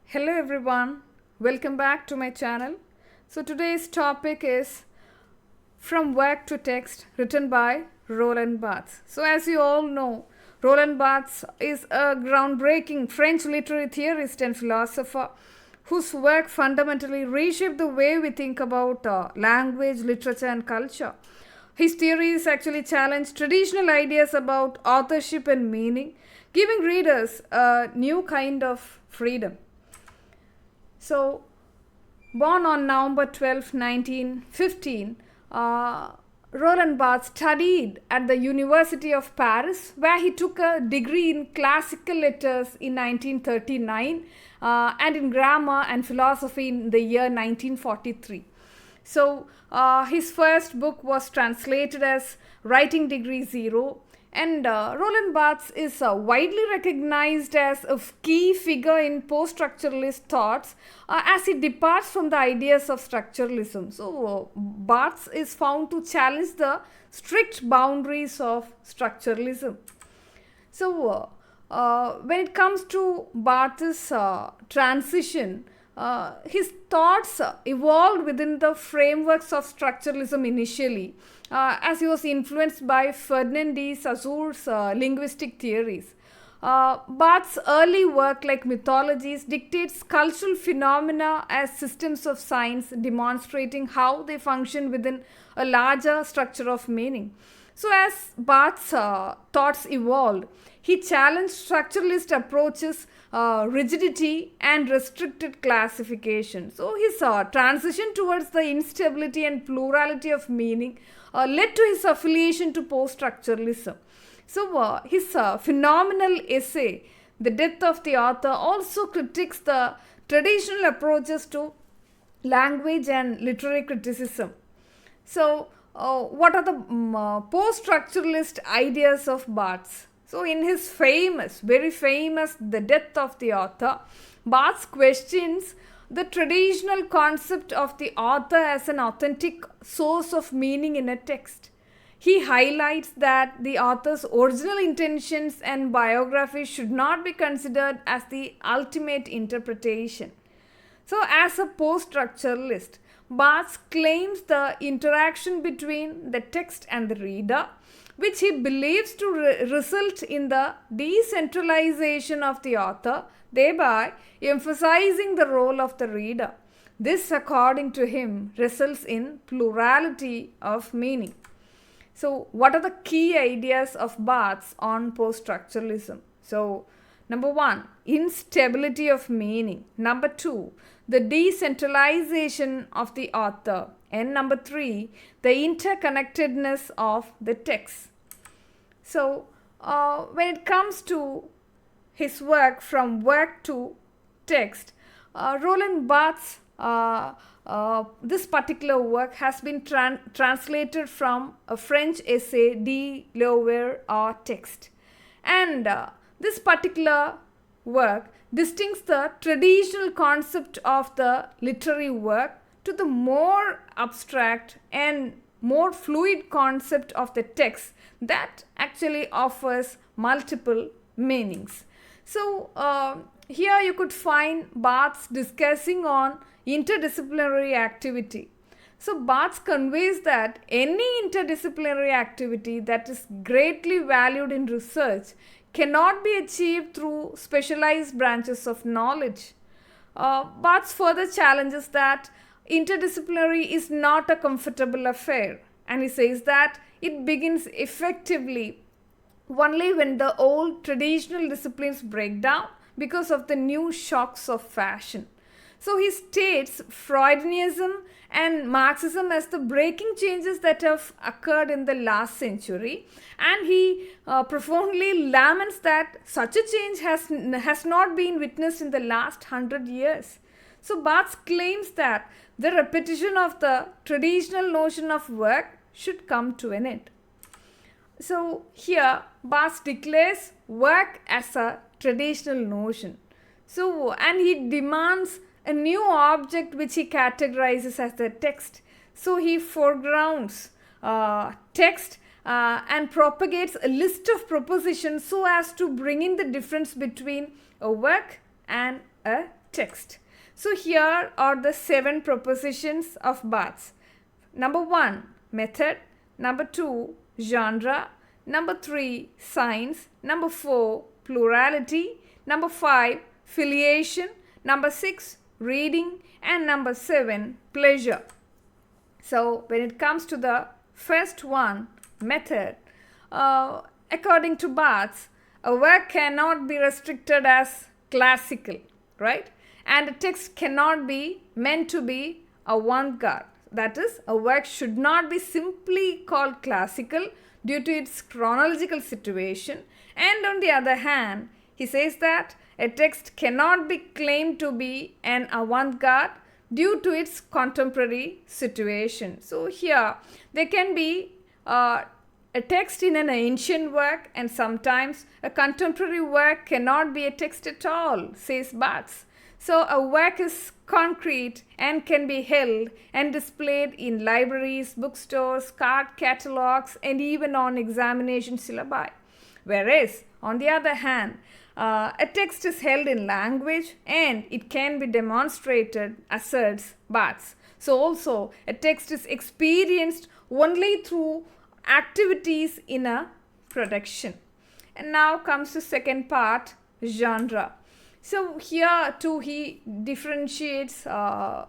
Hello everyone, welcome back to my channel. So today's topic is From Work to Text, written by Roland Barthes. So as you all know, Roland Barthes is a groundbreaking French literary theorist and philosopher whose work fundamentally reshaped the way we think about language, literature and culture. His theories actually challenge traditional ideas about authorship and meaning, giving readers a new kind of freedom. So, born on November 12, 1915, Roland Barthes studied at the University of Paris, where he took a degree in classical letters in 1939 and in grammar and philosophy in the year 1943. So, his first book was translated as Writing Degree Zero, and Roland Barthes is widely recognized as a key figure in post-structuralist thoughts as he departs from the ideas of structuralism. So, Barthes is found to challenge the strict boundaries of structuralism. So, when it comes to Barthes' transition, his thoughts evolved within the frameworks of structuralism initially, as he was influenced by Ferdinand de Saussure's linguistic theories. Barthes' early work, like mythologies, dictates cultural phenomena as systems of science, demonstrating how they function within a larger structure of meaning. So, as Barthes' thoughts evolved, he challenged structuralist approaches, rigidity, and restricted classification. So, his transition towards the instability and plurality of meaning led to his affiliation to post-structuralism. So, his phenomenal essay, The Death of the Author, also critiques the traditional approaches to language and literary criticism. So, what are the post-structuralist ideas of Barthes? So, in his very famous The Death of the Author, Barthes questions the traditional concept of the author as an authentic source of meaning in a text. He highlights that the author's original intentions and biography should not be considered as the ultimate interpretation. So, as a post-structuralist, Barthes claims the interaction between the text and the reader, which he believes to result in the decentralization of the author, thereby emphasizing the role of the reader. This, according to him, results in plurality of meaning. So, what are the key ideas of Barthes on post-structuralism? So, number one, instability of meaning. Number two, the decentralization of the author. And number three, the interconnectedness of the text. So, when it comes to his work, From Work to Text, Roland Barthes, this particular work has been translated from a French essay, De l'oeuvre à texte. And this particular work distincts the traditional concept of the literary work to the more abstract and more fluid concept of the text that actually offers multiple meanings. So, here you could find Barthes discussing on interdisciplinary activity. So, Barthes conveys that any interdisciplinary activity that is greatly valued in research cannot be achieved through specialized branches of knowledge. Barthes further challenges that interdisciplinary is not a comfortable affair, and he says that it begins effectively only when the old traditional disciplines break down because of the new shocks of fashion. So he states Freudianism and Marxism as the breaking changes that have occurred in the last century, and he profoundly laments that such a change has not been witnessed in the last 100 years. So Barthes claims that the repetition of the traditional notion of work should come to an end. So here Barthes declares work as a traditional notion. So, and he demands a new object which he categorizes as the text. So he foregrounds text and propagates a list of propositions so as to bring in the difference between a work and a text. So here are the 7 propositions of Barthes. Number 1, method. Number 2, genre. Number 3, signs. Number 4, plurality. Number 5, filiation. Number 6, reading. And number 7, pleasure. So when it comes to the first one, method, according to Barthes, a work cannot be restricted as classical, right? And a text cannot be meant to be avant-garde. That is, a work should not be simply called classical due to its chronological situation. And on the other hand, he says that a text cannot be claimed to be an avant-garde due to its contemporary situation. So here, there can be a text in an ancient work, and sometimes a contemporary work cannot be a text at all, says Barthes. So a work is concrete and can be held and displayed in libraries, bookstores, card catalogs, and even on examination syllabi. Whereas, on the other hand, a text is held in language and it can be demonstrated, asserts Barthes. So also, a text is experienced only through activities in a production. And now comes the second part, genre. So here too he differentiates a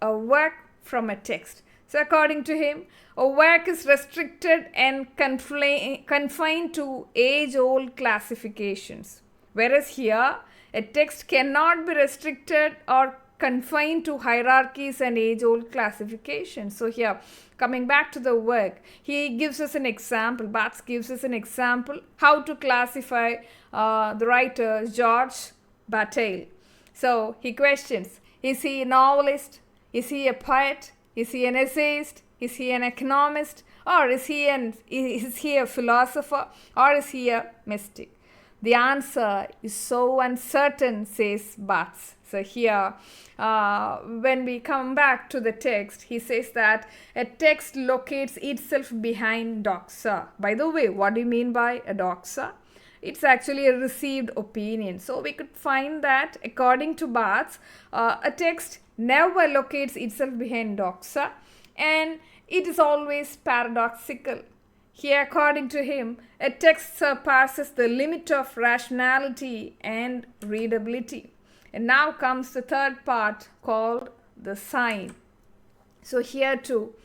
work from a text. So according to him, a work is restricted and confined to age-old classifications. Whereas here, a text cannot be restricted or confined to hierarchies and age-old classifications. So here, coming back to the work, he gives us an example. Barthes gives us an example how to classify the writer George Bataille. So he questions, is he a novelist? Is he a poet? Is he an essayist? Is he an economist? Or is he a philosopher? Or is he a mystic? The answer is so uncertain, says Barthes. So here, when we come back to the text, he says that a text locates itself behind doxa. By the way, what do you mean by a doxa? It's actually a received opinion. So we could find that according to Barthes, a text never locates itself behind doxa, and it is always paradoxical. Here, according to him, a text surpasses the limit of rationality and readability. And now comes the third part called the sign. So here too,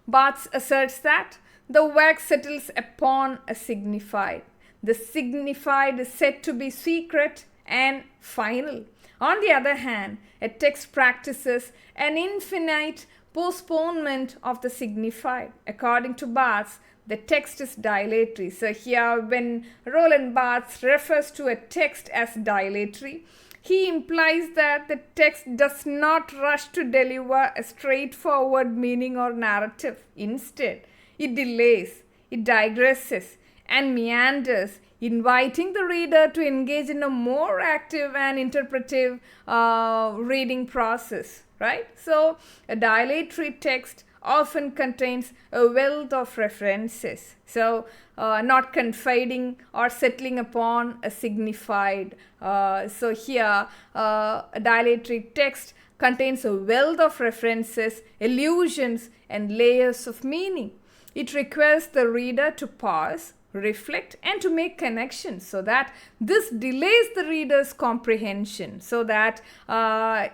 Barthes asserts that the work settles upon a signified. The signified is said to be secret and final. On the other hand, a text practices an infinite postponement of the signified. According to Barthes, the text is dilatory. So here, when Roland Barthes refers to a text as dilatory, he implies that the text does not rush to deliver a straightforward meaning or narrative. Instead, it delays, it digresses, and meanders, inviting the reader to engage in a more active and interpretive reading process, right? So, a dilatory text often contains a wealth of references. So, not confiding or settling upon a signified. So, here, a dilatory text contains a wealth of references, allusions, and layers of meaning. It requires the reader to pause, reflect, and to make connections, so that this delays the reader's comprehension, so that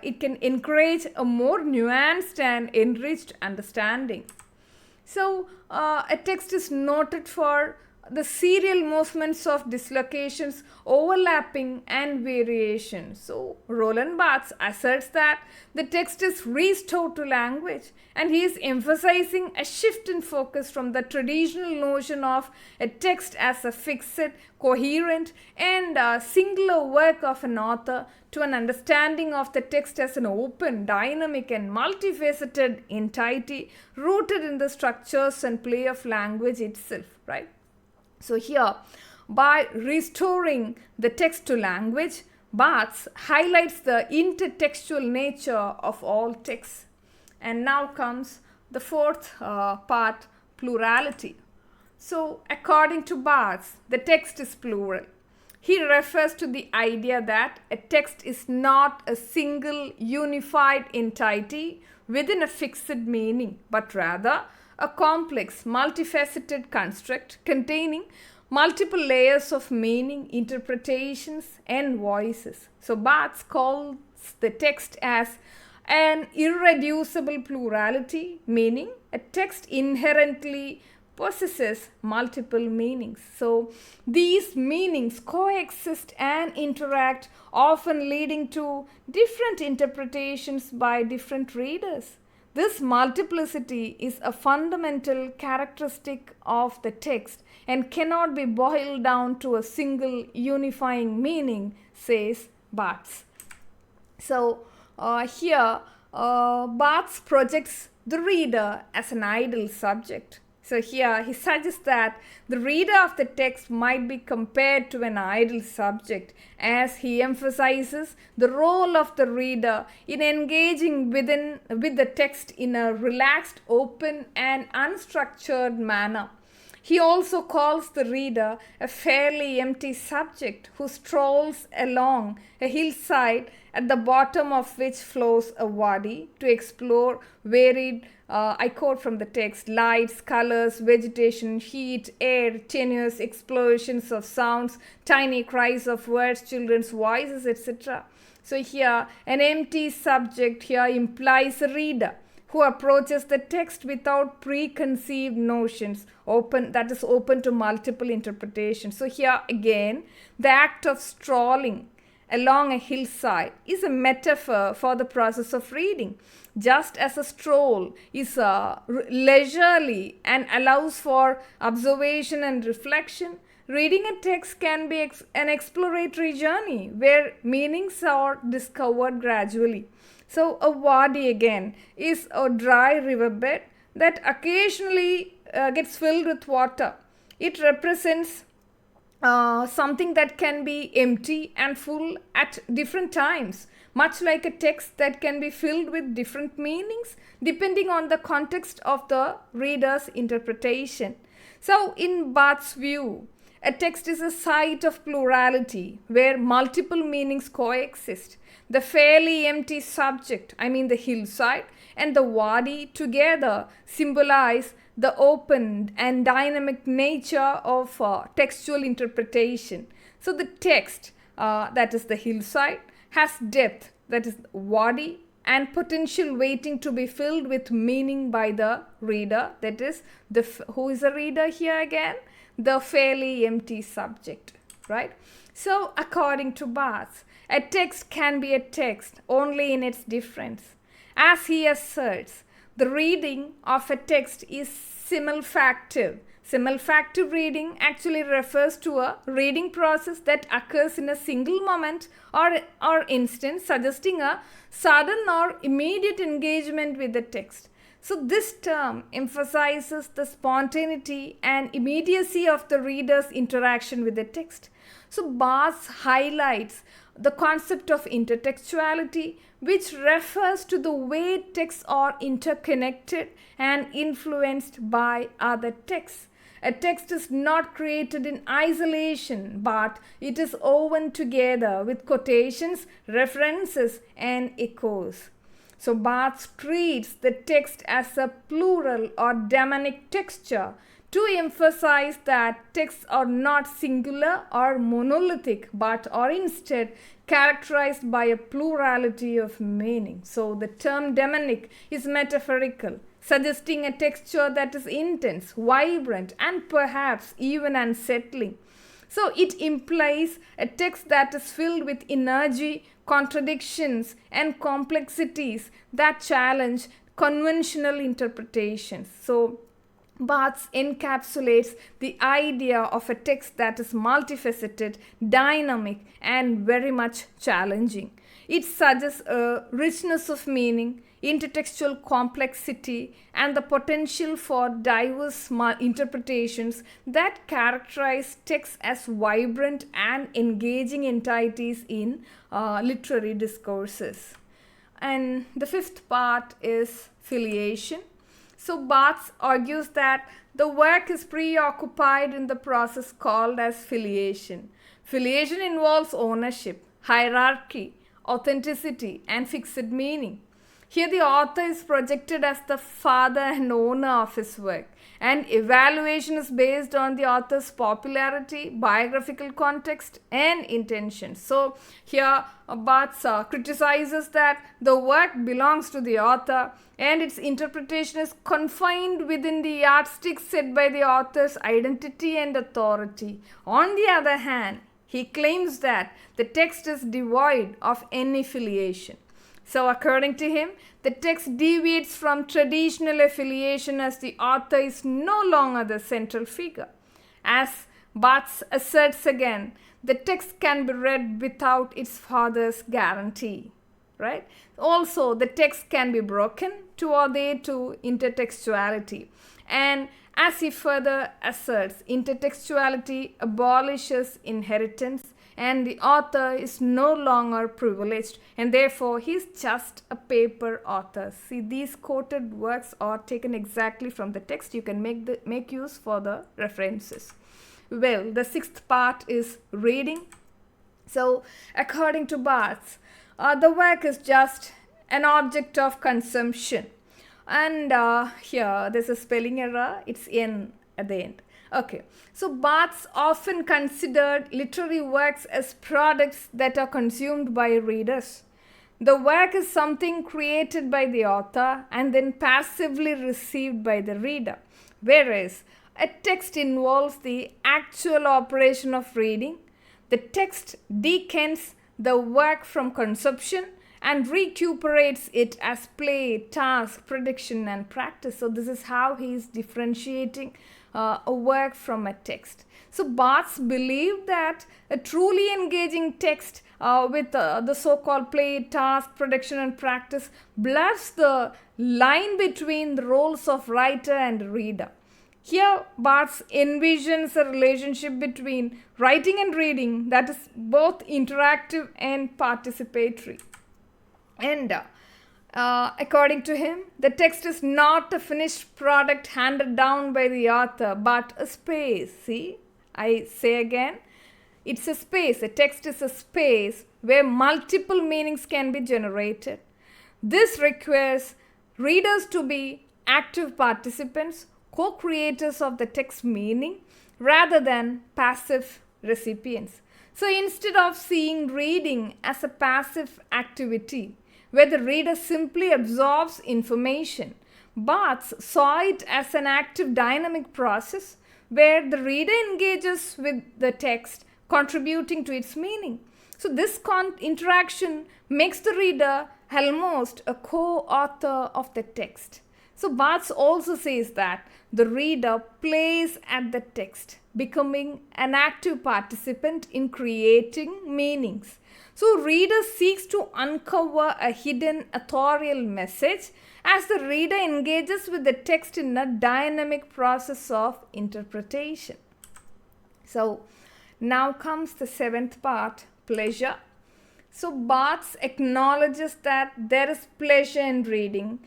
it can encourage a more nuanced and enriched understanding. So a text is noted for the serial movements of dislocations, overlapping, and variation. So Roland Barthes asserts that the text is restored to language, and he is emphasizing a shift in focus from the traditional notion of a text as a fixed, coherent, and singular work of an author to an understanding of the text as an open, dynamic, and multifaceted entity rooted in the structures and play of language itself, right? So here, by restoring the text to language, Barthes highlights the intertextual nature of all texts. And now comes the fourth part, plurality. So, according to Barthes, the text is plural. He refers to the idea that a text is not a single unified entity within a fixed meaning, but rather a complex, multifaceted construct containing multiple layers of meaning, interpretations, and voices. So, Barthes calls the text as an irreducible plurality, meaning a text inherently possesses multiple meanings. So these meanings coexist and interact, often leading to different interpretations by different readers. This multiplicity is a fundamental characteristic of the text and cannot be boiled down to a single unifying meaning, says Barthes. So here Barthes projects the reader as an ideal subject. So here he suggests that the reader of the text might be compared to an ideal subject, as he emphasizes the role of the reader in engaging with the text in a relaxed, open and unstructured manner. He also calls the reader a fairly empty subject who strolls along a hillside at the bottom of which flows a wadi to explore varied, I quote from the text, lights, colors, vegetation, heat, air, tenuous explosions of sounds, tiny cries of words, children's voices, etc. So here, an empty subject here implies a reader who approaches the text without preconceived notions, open to multiple interpretations. So here again, the act of strolling along a hillside is a metaphor for the process of reading. Just as a stroll is leisurely and allows for observation and reflection, reading a text can be an exploratory journey where meanings are discovered gradually. So a wadi again is a dry riverbed that occasionally gets filled with water. It represents something that can be empty and full at different times, much like a text that can be filled with different meanings depending on the context of the reader's interpretation. So in Barthes' view, a text is a site of plurality where multiple meanings coexist. The fairly empty subject, the hillside, and the wadi together symbolize the open and dynamic nature of textual interpretation. So the text, that is the hillside, has depth, that is wadi, and potential waiting to be filled with meaning by the reader, that is, who is the reader here again? The fairly empty subject, right? So according to Barthes, a text can be a text only in its difference. As he asserts, the reading of a text is simulfactive. Simulfactive reading actually refers to a reading process that occurs in a single moment or instant, suggesting a sudden or immediate engagement with the text. So this term emphasizes the spontaneity and immediacy of the reader's interaction with the text. So Barthes highlights the concept of intertextuality, which refers to the way texts are interconnected and influenced by other texts. A text is not created in isolation, but it is woven together with quotations, references, and echoes. So Barthes treats the text as a plural or demonic texture to emphasize that texts are not singular or monolithic, but are instead characterized by a plurality of meaning. So the term demonic is metaphorical, suggesting a texture that is intense, vibrant, and perhaps even unsettling. So it implies a text that is filled with energy, contradictions, and complexities that challenge conventional interpretations. So Barthes encapsulates the idea of a text that is multifaceted, dynamic, and very much challenging. It suggests a richness of meaning, intertextual complexity, and the potential for diverse interpretations that characterize texts as vibrant and engaging entities in literary discourses. And the fifth part is filiation. So Barthes argues that the work is preoccupied in the process called as filiation. Filiation involves ownership, hierarchy, authenticity, and fixed meaning. Here the author is projected as the father and owner of his work, and evaluation is based on the author's popularity, biographical context, and intention. So here Barthes criticizes that the work belongs to the author and its interpretation is confined within the yardstick set by the author's identity and authority. On the other hand, he claims that the text is devoid of any filiation. So according to him, the text deviates from traditional affiliation as the author is no longer the central figure. As Barthes asserts again, the text can be read without its father's guarantee. Right? Also, the text can be broken to adhere to intertextuality. And as he further asserts, intertextuality abolishes inheritance and the author is no longer privileged and therefore he is just a paper author. See, these quoted works are taken exactly from the text. You can make use for the references. Well, the sixth part is reading. So, according to Barthes, the work is just an object of consumption. And here there's a spelling error, it's N at the end. Okay, so Barthes often considered literary works as products that are consumed by readers. The work is something created by the author and then passively received by the reader, whereas a text involves the actual operation of reading. The text decants the work from consumption and recuperates it as play, task, prediction, and practice. So this is how he is differentiating a work from a text. So Barthes believed that a truly engaging text with the so-called play, task, prediction, and practice blurs the line between the roles of writer and reader. Here, Barthes envisions a relationship between writing and reading that is both interactive and participatory. And according to him, the text is not a finished product handed down by the author, but a space. See, I say again, it's a space. A text is a space where multiple meanings can be generated. This requires readers to be active participants, co-creators of the text meaning, rather than passive recipients. So instead of seeing reading as a passive activity, where the reader simply absorbs information, Barthes saw it as an active dynamic process where the reader engages with the text, contributing to its meaning. So this interaction makes the reader almost a co-author of the text. So Barthes also says that the reader plays at the text, becoming an active participant in creating meanings. So reader seeks to uncover a hidden authorial message as the reader engages with the text in a dynamic process of interpretation. So now comes the seventh part, pleasure. So Barthes acknowledges that there is pleasure in reading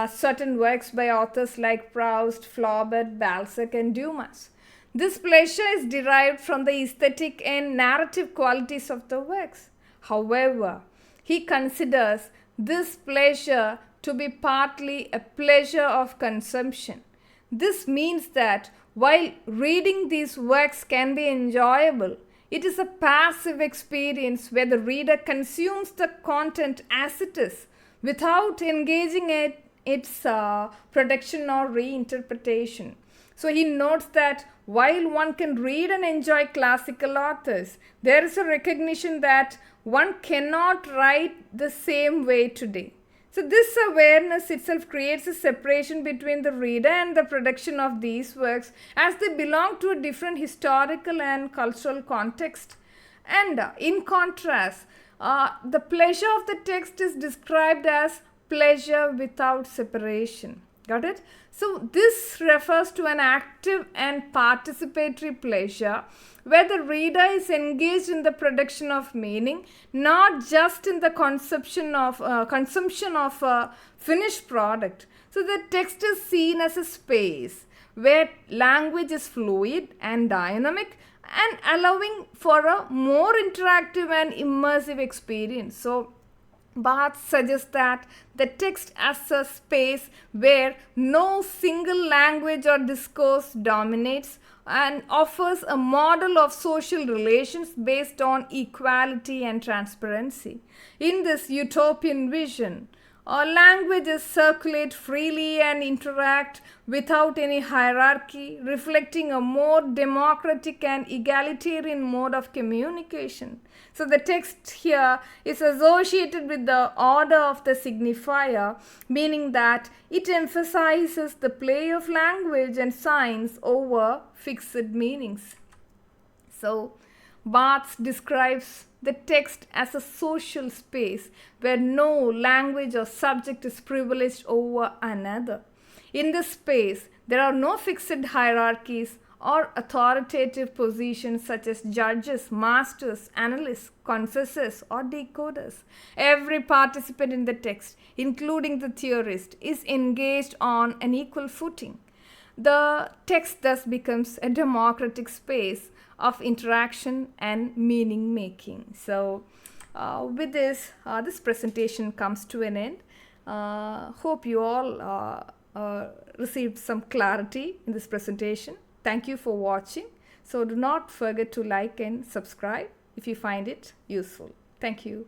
certain works by authors like Proust, Flaubert, Balzac, and Dumas. This pleasure is derived from the aesthetic and narrative qualities of the works. However, he considers this pleasure to be partly a pleasure of consumption. This means that while reading these works can be enjoyable, it is a passive experience where the reader consumes the content as it is without engaging in its production or reinterpretation. So he notes that while one can read and enjoy classical authors, there is a recognition that one cannot write the same way today. So this awareness itself creates a separation between the reader and the production of these works as they belong to a different historical and cultural context. And in contrast, the pleasure of the text is described as pleasure without separation. Got it? So this refers to an active and participatory pleasure where the reader is engaged in the production of meaning, not just in the consumption of a finished product. So the text is seen as a space where language is fluid and dynamic and allowing for a more interactive and immersive experience. So Barthes suggests that the text as a space where no single language or discourse dominates and offers a model of social relations based on equality and transparency. In this utopian vision, languages circulate freely and interact without any hierarchy, reflecting a more democratic and egalitarian mode of communication. So the text here is associated with the order of the signifier, meaning that it emphasizes the play of language and signs over fixed meanings. So Barthes describes the text as a social space where no language or subject is privileged over another. In this space, there are no fixed hierarchies or authoritative positions such as judges, masters, analysts, confessors, or decoders. Every participant in the text, including the theorist, is engaged on an equal footing. The text thus becomes a democratic space of interaction and meaning making. So with this, this presentation comes to an end. Hope you all received some clarity in this presentation. Thank you for watching. So do not forget to like and subscribe if you find it useful. Thank you.